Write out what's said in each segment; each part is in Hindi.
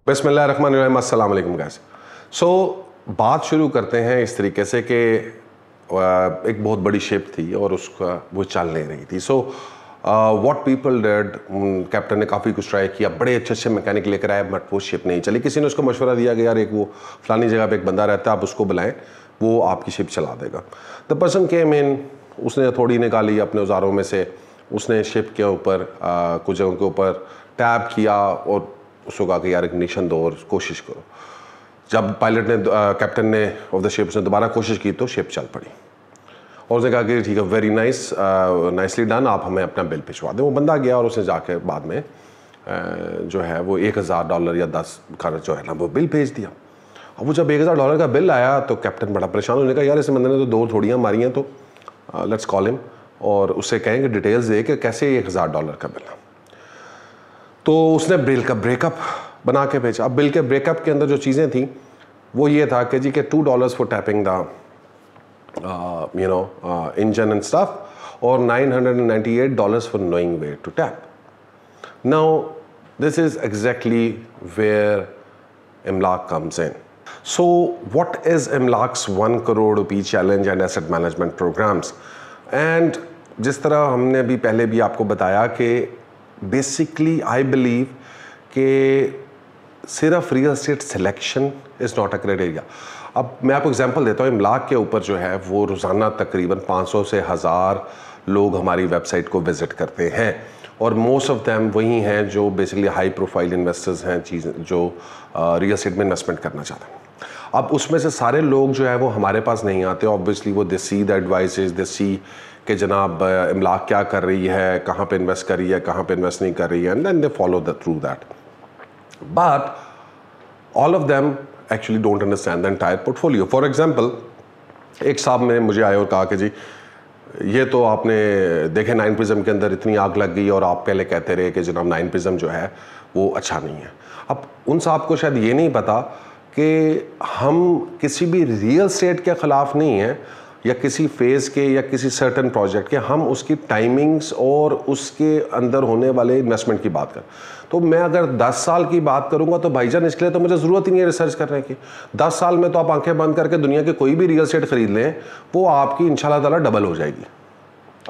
बिस्मिल्लाहिर्रहमानिर्रहीम, अस्सलाम वालेकुम गाइस। सो बात शुरू करते हैं इस तरीके से कि एक बहुत बड़ी शिप थी और उसका वो चल नहीं रही थी। So what people did, captain ने काफ़ी कुछ ट्राई किया, बड़े अच्छे अच्छे मैकेनिक लेकर आए, बट वो शिप नहीं चली। किसी ने उसको मशवरा दिया कि यार एक वो फलानी जगह पे एक बंदा रहता है, आप उसको बुलाएं, वो आपकी शिप चला देगा। द पर्सन केम इन, उसने थोड़ी निकाली अपने औजारों में से, उसने शिप के ऊपर कुछ जगहों के ऊपर टैप किया और उसको कहा कि यार इग्निशन दो और कोशिश करो। जब पायलट ने कैप्टन ने ऑफ द शिप ने दोबारा कोशिश की तो शिप चल पड़ी और उसने कहा कि ठीक है, वेरी नाइस, नाइसली डन, आप हमें अपना बिल भिजवा दें। वो बंदा गया और उसने जाके बाद में जो है वो $1000 या 10 का जो है ना वो बिल भेज दिया। अब वो जब $1000 का बिल आया तो कैप्टन बड़ा परेशान होने का, यार इस बंदे ने तो 2 थोड़ियाँ मारी हैं, तो लेट्स कॉल हिम और उससे कहेंगे डिटेल्स दे कि कैसे $1000 का बिल है। तो उसने बिल का ब्रेकअप बना के भेजा। अब बिल के ब्रेकअप के अंदर जो चीज़ें थी वो ये था कि जी के $2 for tapping the engine and stuff और $998 for knowing way to tap. Now this is exactly where इमलाक comes in. So what is इमलाक्स 1 crore rupee challenge and asset management programs? And जिस तरह हमने भी पहले भी आपको बताया कि बेसिकली आई बिलीव कि सिर्फ real estate selection is not a criteria. अब मैं आपको एग्जांपल देता हूँ, इमलाक के ऊपर जो है वो रोज़ाना तकरीबन 500 से 1000 लोग हमारी वेबसाइट को विज़िट करते हैं और मोस्ट ऑफ दैम वही हैं जो बेसिकली हाई प्रोफाइल इन्वेस्टर्स हैं, चीज़ जो रियल एस्टेट में इन्वेस्टमेंट करना चाहते हैं। अब उसमें से सारे लोग जो है वो हमारे पास नहीं आते, ऑब्वियसली वो दे सी द एडवाइसेस, दे सी कि जनाब इमलाक क्या कर रही है, कहाँ पे इन्वेस्ट कर रही है, कहाँ पे इन्वेस्ट नहीं कर रही है, and then they follow the through that. But all of them actually don't understand the entire portfolio. For example, एक साहब ने मुझे आए और कहा कि जी ये तो आपने देखे 9 प्रिज्म के अंदर इतनी आग लग गई और आप पहले कहते रहे कि जनाब 9 प्रिज्म जो है वो अच्छा नहीं है। अब उन साहब को शायद ये नहीं पता कि हम किसी भी रियल एस्टेट के ख़िलाफ़ नहीं हैं या किसी फेज़ के या किसी सर्टन प्रोजेक्ट के, हम उसकी टाइमिंग्स और उसके अंदर होने वाले इन्वेस्टमेंट की बात कर। तो मैं अगर 10 साल की बात करूंगा तो भाईजान इसके लिए तो मुझे ज़रूरत ही नहीं है रिसर्च करने की। 10 साल में तो आप आंखें बंद करके दुनिया के कोई भी रियल एस्टेट खरीद लें, वो आपकी इंशाल्लाह ताला डबल हो जाएगी।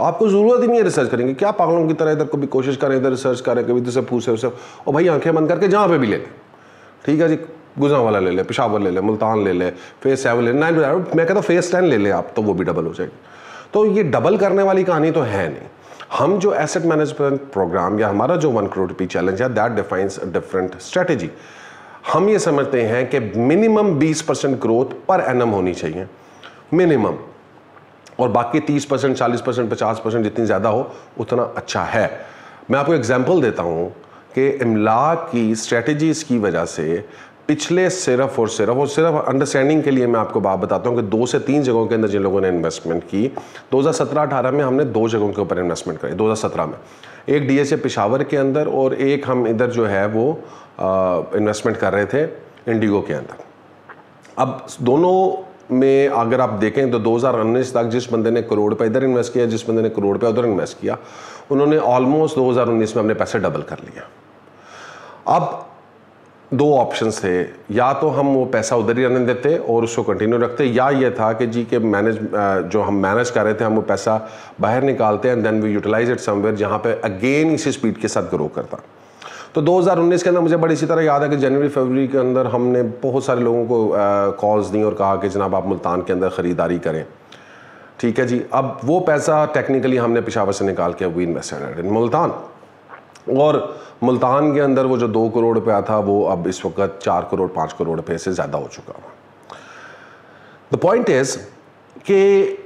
आपको ज़रूरत ही नहीं है रिसर्च करेंगे। क्या पागलों की तरह इधर कभी कोशिश करें, इधर रिसर्च करें, कभी दूसरे पूछे उसे, और भाई आंखें बंद करके जहाँ पे भी ले लें, ठीक है जी, गुजरांवाला ले ले, पेशावर ले ले, मुल्तान ले ले, फेस 7 ले ले, 9, मैं कहता हूँ फेस 10 ले ले आप, तो वो भी डबल हो जाएगी। तो ये डबल करने वाली कहानी तो है नहीं। हम जो एसेट मैनेजमेंट प्रोग्राम या हमारा जो 1 करोड़ रुपये चैलेंज है, that defines a different strategy. हम ये समझते हैं कि मिनिमम 20% ग्रोथ पर एनम होनी चाहिए, मिनिमम, और बाकी 30%, 40%, 50% जितनी ज़्यादा हो उतना अच्छा है। मैं आपको एग्जाम्पल देता हूँ कि इमलाक की स्ट्रेटजीज़ की वजह से पिछले सिर्फ अंडरस्टैंडिंग के लिए मैं आपको बात बताता हूँ कि 2 से 3 जगहों के अंदर जिन लोगों ने इन्वेस्टमेंट की, 2017-18 में हमने 2 जगहों के ऊपर इन्वेस्टमेंट करी। 2017 में एक DSA पेशावर के अंदर और एक हम इधर जो है वो इन्वेस्टमेंट कर रहे थे इंडिगो के अंदर। अब दोनों में अगर आप देखें तो 2019 तक जिस बंदे ने करोड़ रुपये इधर इन्वेस्ट किया, जिस बंदे ने करोड़ रुपये उधर इन्वेस्ट किया, उन्होंने ऑलमोस्ट 2019 में अपने पैसे डबल कर लिया। अब 2 ऑप्शंस थे, या तो हम वो पैसा उधर ही रहने देते और उसको कंटिन्यू रखते, या ये था कि जी के जो हम मैनेज कर रहे थे हम वो पैसा बाहर निकालते and then we utilise it somewhere जहाँ पे अगेन इसी स्पीड के साथ ग्रो करता। तो 2019 के अंदर मुझे बड़ी इसी तरह याद है कि जनवरी फरवरी के अंदर हमने बहुत सारे लोगों को कॉल्स दी और कहा कि जनाब आप मुल्तान के अंदर ख़रीदारी करें, ठीक है जी। अब वो पैसा टेक्निकली हमने पेशावर से निकाल के वी इन्वेस्टेड इन मुल्तान, और मुल्तान के अंदर वो जो 2 करोड़ रुपया था वो अब इस वक्त 4 करोड़ 5 करोड़ रुपये से ज़्यादा हो चुका है। द पॉइंट इज़ कि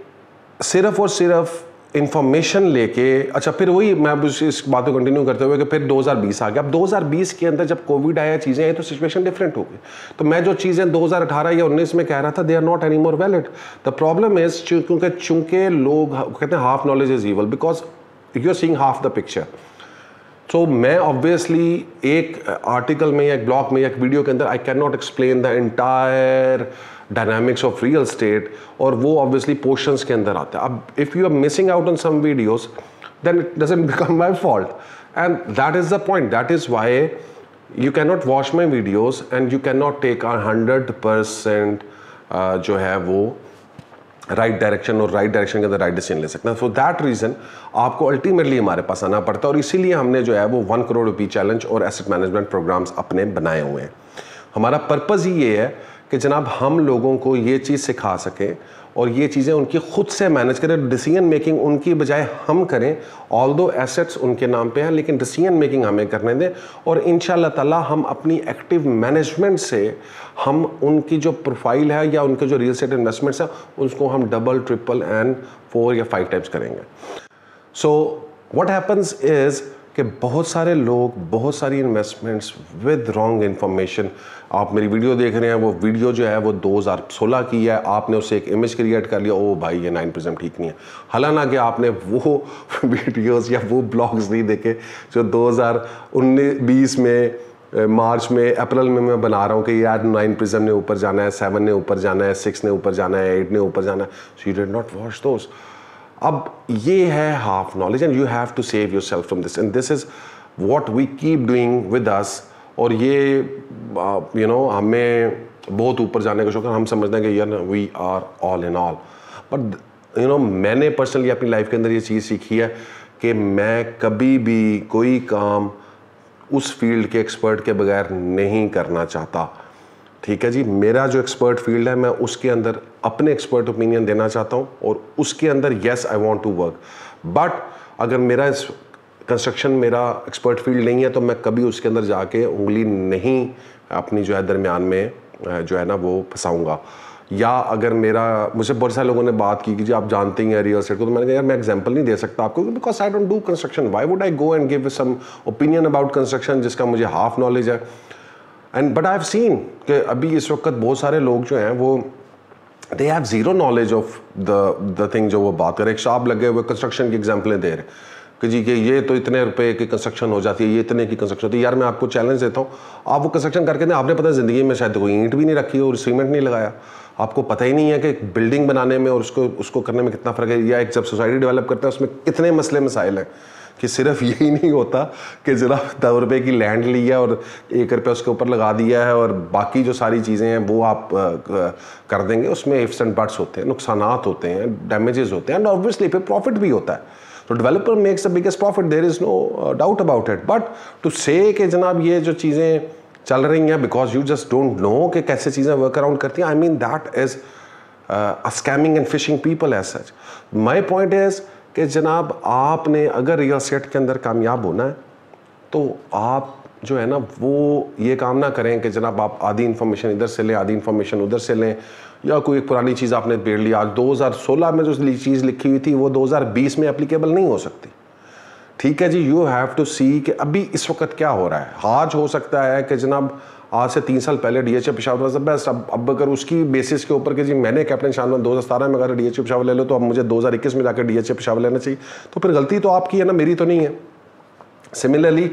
सिर्फ और सिर्फ इंफॉर्मेशन लेके, अच्छा फिर वही मैं इस बात को कंटिन्यू करते हुए कि फिर 2020 आ गया। अब 2020 के अंदर जब कोविड आया, चीज़ें आई, तो सिचुएशन डिफरेंट हो गई। तो मैं जो चीज़ें 2018 या 19 में कह रहा था, they are not any more valid. The problem is चूंकि लोग कहते हैं half knowledge is evil because you are seeing half the picture. तो मैं ऑब्वियसली एक आर्टिकल में या एक ब्लॉग में या एक वीडियो के अंदर I can not explain the entire dynamics of real estate, और वो ऑब्वियसली पोर्शंस के अंदर आता है। अब if you are missing out on some videos then it doesn't become my fault, and that is the point. That is why you cannot watch my videos and you cannot take 100% जो है वो राइट डायरेक्शन और राइट डायरेक्शन के अंदर राइट डिसीजन ले सकते हैं। फॉर दैट रीज़न आपको अल्टीमेटली हमारे पास आना पड़ता है और इसीलिए हमने जो है वो 1 करोड़ रुपये चैलेंज और एसेट मैनेजमेंट प्रोग्राम्स अपने बनाए हुए हैं। हमारा पर्पज़ ही ये है कि जनाब हम लोगों को ये चीज़ सिखा सकें और ये चीज़ें उनकी खुद से मैनेज करें, डिसीजन मेकिंग उनकी बजाय हम करें। ऑल्दो एसेट्स उनके नाम पे हैं लेकिन डिसीजन मेकिंग हमें करने दें और इंशाल्लाह ताला हम अपनी एक्टिव मैनेजमेंट से हम उनकी जो प्रोफाइल है या उनके जो रियल एस्टेट इन्वेस्टमेंट्स हैं उसको हम डबल, ट्रिपल एंड 4 या 5 टाइम्स करेंगे। सो व्हाट हैपन्स इज़ कि बहुत सारे लोग बहुत सारी इन्वेस्टमेंट्स विद रॉन्ग इन्फॉर्मेशन, आप मेरी वीडियो देख रहे हैं, वो वीडियो जो है वो 2016 की है, आपने उससे एक इमेज क्रिएट कर लिया, ओ भाई ये 9% ठीक नहीं है। हालांकि आपने वो वीडियोस या वो ब्लॉग्स नहीं देखे जो 2019-20 में मार्च में अप्रैल में मैं बना रहा हूँ कि यार 9% ने ऊपर जाना है, 7 ने ऊपर जाना है, 6 ने ऊपर जाना है, 8 ने ऊपर जाना है। So you did not watch those. अब ये है half knowledge and you have to save yourself from this and this is what we keep doing with us. और ये यू नो हमें बहुत ऊपर जाने का शौक है, हम समझते हैं कि यार we are all in all, but you know मैंने पर्सनली अपनी लाइफ के अंदर ये चीज़ सीखी है कि मैं कभी भी कोई काम उस फील्ड के एक्सपर्ट के बगैर नहीं करना चाहता। ठीक है जी, मेरा जो एक्सपर्ट फील्ड है मैं उसके अंदर अपने एक्सपर्ट ओपिनियन देना चाहता हूँ और उसके अंदर yes I want to work, but अगर मेरा कंस्ट्रक्शन मेरा एक्सपर्ट फील्ड नहीं है तो मैं कभी उसके अंदर जाके उंगली नहीं अपनी जो है दरमियान में जो है ना वो फंसाऊंगा। या अगर मेरा, मुझे बहुत सारे लोगों ने बात की कि जी आप जानते ही हैं रियल एस्टेट को, तो मैंने कहा यार मैं एग्जांपल नहीं दे सकता आपको because I don't do construction, why would I go and give some opinion about construction जिसका मुझे हाफ नॉलेज है। And but I have seen कि अभी इस वक्त बहुत सारे लोग जो हैं वो they have zero knowledge of the thing जो वो बात करें। एक शॉप लगे हुए कंस्ट्रक्शन की एग्जांपलें दे रहे कि जी कि ये तो इतने रुपए की कंस्ट्रक्शन हो जाती है, ये इतने की कंस्ट्रक्शन होती है। यार मैं आपको चैलेंज देता हूँ, आप वो कंस्ट्रक्शन करके दें, आपने पता है ज़िंदगी में शायद कोई ईंट भी नहीं रखी और सीमेंट नहीं लगाया, आपको पता ही नहीं है कि बिल्डिंग बनाने में और उसको करने में कितना फ़र्क है। या एक जब सोसाइटी डेवलप करते हैं उसमें कितने मसले मसाइल हैं कि सिर्फ यही नहीं होता कि ज़रा 10 रुपये की लैंड ली है और 1 रुपया उसके ऊपर लगा दिया है और बाकी जो सारी चीज़ें हैं वो आप कर देंगे। उसमें इफ्स एंड बट्स होते हैं, नुकसानात होते हैं, डैमेजेस होते हैं एंड ऑब्वियसली फिर प्रॉफिट भी होता है। तो developer makes the biggest profit, there is no doubt about it. But to say कि जनाब ये जो चीज़ें चल रही हैं because you just don't know कि कैसे चीज़ें वर्क अराउंड करती हैं, I mean that is a scamming and phishing people as such. My point is कि जनाब आपने अगर रियल एस्टेट के अंदर कामयाब होना है तो आप जो है ना वो ये काम ना करें कि जनाब आप आधी इन्फॉर्मेशन इधर से लें, आधी इन्फॉर्मेशन उधर से लें, या कोई एक पुरानी चीज़ आपने पेड़ लिया। आज 2016 में जो चीज़ लिखी हुई थी वो 2020 में एप्लीकेबल नहीं हो सकती। ठीक है जी, यू हैव टू सी कि अभी इस वक्त क्या हो रहा है। आज हो सकता है कि जनाब आज से 3 साल पहले DHA Peshawar was the best, अब अगर उसकी बेसिस के ऊपर कि जी मैंने कैप्टन शानवान 2017 में अगर DHA पेशावर ले लो तो अब मुझे 2021 में जाकर DHA पेशावर लेना चाहिए, तो फिर गलती तो आपकी है ना, मेरी तो नहीं है। सिमिलरली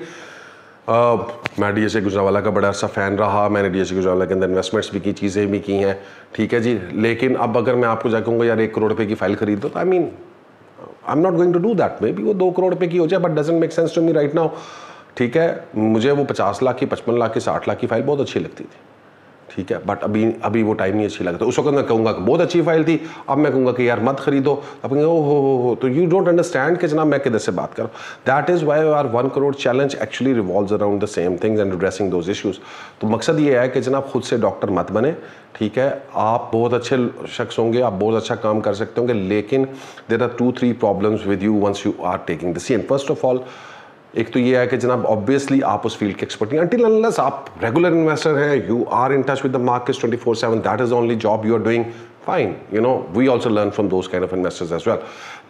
मैं DHA गुजरांवाला का बड़ा अच्छा फ़ैन रहा, मैंने DHA गुजरांवाला के अंदर इन्वेस्टमेंट्स भी की, चीज़ें भी की हैं। ठीक है जी, लेकिन अब अगर मैं आपको जाकर कहूँगा यार 1 करोड़ रुपए की फ़ाइल खरीद दो, तो I mean I am not going to do that. Maybe वो 2 करोड़ रुपए की हो जाए but doesn't make sense to me right now. ठीक है, मुझे वो 50 लाख की, 55 लाख की, 60 लाख की फ़ाइल बहुत अच्छी लगती थी। ठीक है, बट अभी वो टाइम नहीं अच्छी लगता। उस वक्त मैं कहूँगा कि बहुत अच्छी फाइल थी, अब मैं कहूँगा कि यार मत खरीदो, अब कहेंगे ओ हो, तो यू डोंट अंडरस्टैंड कि जनाब मैं किधर से बात करूँ। That is why our 1 crore challenge actually revolves around the same things and addressing those issues. तो मकसद ये है कि जनाब खुद से डॉक्टर मत बने। ठीक है, आप बहुत अच्छे शख्स होंगे, आप बहुत अच्छा काम कर सकते होंगे, लेकिन there are 2-3 problems with you once you are taking decision. First of all, एक तो ये है कि जनाब ऑब्वियसली आप उस फील्ड के एक्सपर्ट नहीं, अंटिल अनलेस आप रेगुलर इन्वेस्टर हैं, you are in touch with the markets 24/7, that is only job you are doing, fine, you know we also learn from those kind of investors as well.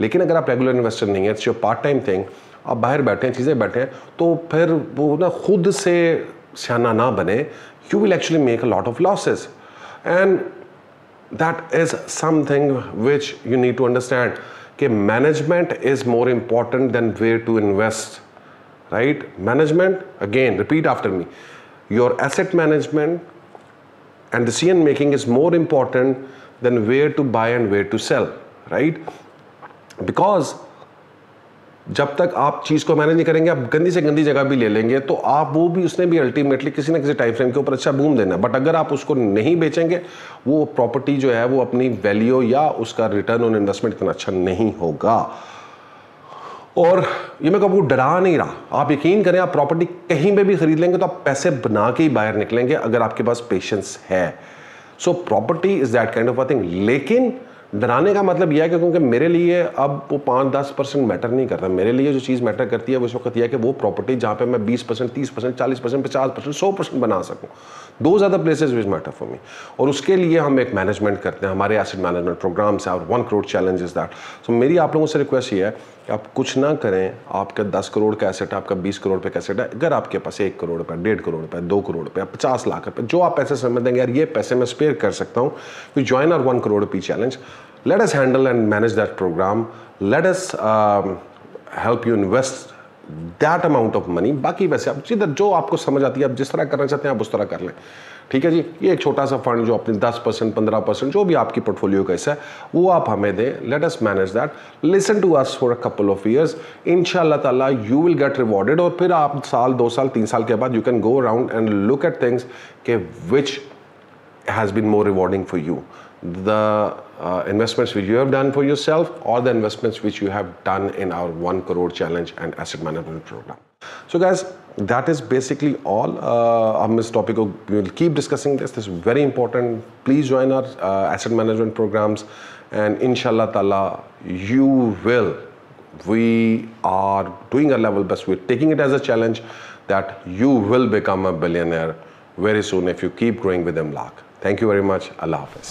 लेकिन अगर आप रेगुलर इन्वेस्टर नहीं है, it's your part time thing, आप बाहर बैठे हैं, चीज़ें बैठे हैं, तो फिर वो ना खुद से सियाना ना बने, you will actually make a lot of losses and that is something which you need to understand कि management is more important than where to invest. Right? Management, again, repeat after me. Your asset management and decision making is more important than where to buy and where to sell, right? Because जब तक आप चीज़ को मैनेज नहीं करेंगे, आप गंदी से गंदी जगह भी ले लेंगे तो आप वो भी, उसने भी अल्टीमेटली किसी ना किसी टाइम फ्रेम के ऊपर अच्छा बूम देना है। बट अगर आप उसको नहीं बेचेंगे, वो प्रॉपर्टी जो है वो अपनी वैल्यू या उसका रिटर्न ऑन इन्वेस्टमेंट इतना अच्छा नहीं होगा। और ये मैं आपको डरा नहीं रहा, आप यकीन करें, आप प्रॉपर्टी कहीं पे भी खरीद लेंगे तो आप पैसे बना के ही बाहर निकलेंगे अगर आपके पास पेशेंस है। So property is that kind of a thing. लेकिन डराने का मतलब यह है कि क्योंकि मेरे लिए अब वो 5-10% मैटर नहीं करता। मेरे लिए जो चीज़ मैटर करती है वो इस वक्त यह है कि वो प्रॉपर्टी जहाँ पे मैं 20%, 30%, 40%, 50%, 100% बना सकूँ, those are the places which matter for me. और उसके लिए हम एक मैनेजमेंट करते हैं, हमारे एसेट मैनेजमेंट प्रोग्राम से। और 1 करोड़ चैलेंज इज दैट। सो मेरी आप लोगों से रिक्वेस्ट ये है कि आप कुछ ना करें, आपका 10 करोड़ का एसेट है, आपका 20 करोड़ रुपये का एसेट है, अगर आपके पास 1 करोड़ रुपये, 1.5 करोड़ रुपये, 2 करोड़ रुपये, 50 लाख रुपये, जो आप पैसे समझ देंगे यार ये पैसे मैं स्पेयर कर सकता हूँ, वी जॉइन आवर 1 करोड़ रुपये challenge. Let us handle and manage that program. Let us help you invest that amount of money. बाकी वैसे आप जिधर जो आपको समझ आती है, आप जिस तरह करना चाहते हैं आप उस तरह कर लें, ठीक है जी। ये एक छोटा सा फंड जो अपने 10%, 15%, जो भी आपकी पोर्टफोलियो का हिस्सा है वो आप हमें दें। Let us manage that, listen to us for a couple of years, इंशाल्लाह ताला यू विल गेट रिवॉर्डेड। और फिर आप साल, 2 साल, 3 साल के बाद you can go around and look at things के विच has been more rewarding for you, the investments which you have done for yourself or the investments which you have done in our 1 crore challenge and asset management program. So guys, that is basically all on this topic. We will keep discussing this is very important. Please join our asset management programs and inshallah ta'ala we are doing our level best. We're taking it as a challenge that you will become a billionaire very soon if you keep growing with Amlak. Thank you very much. Allah Hafiz.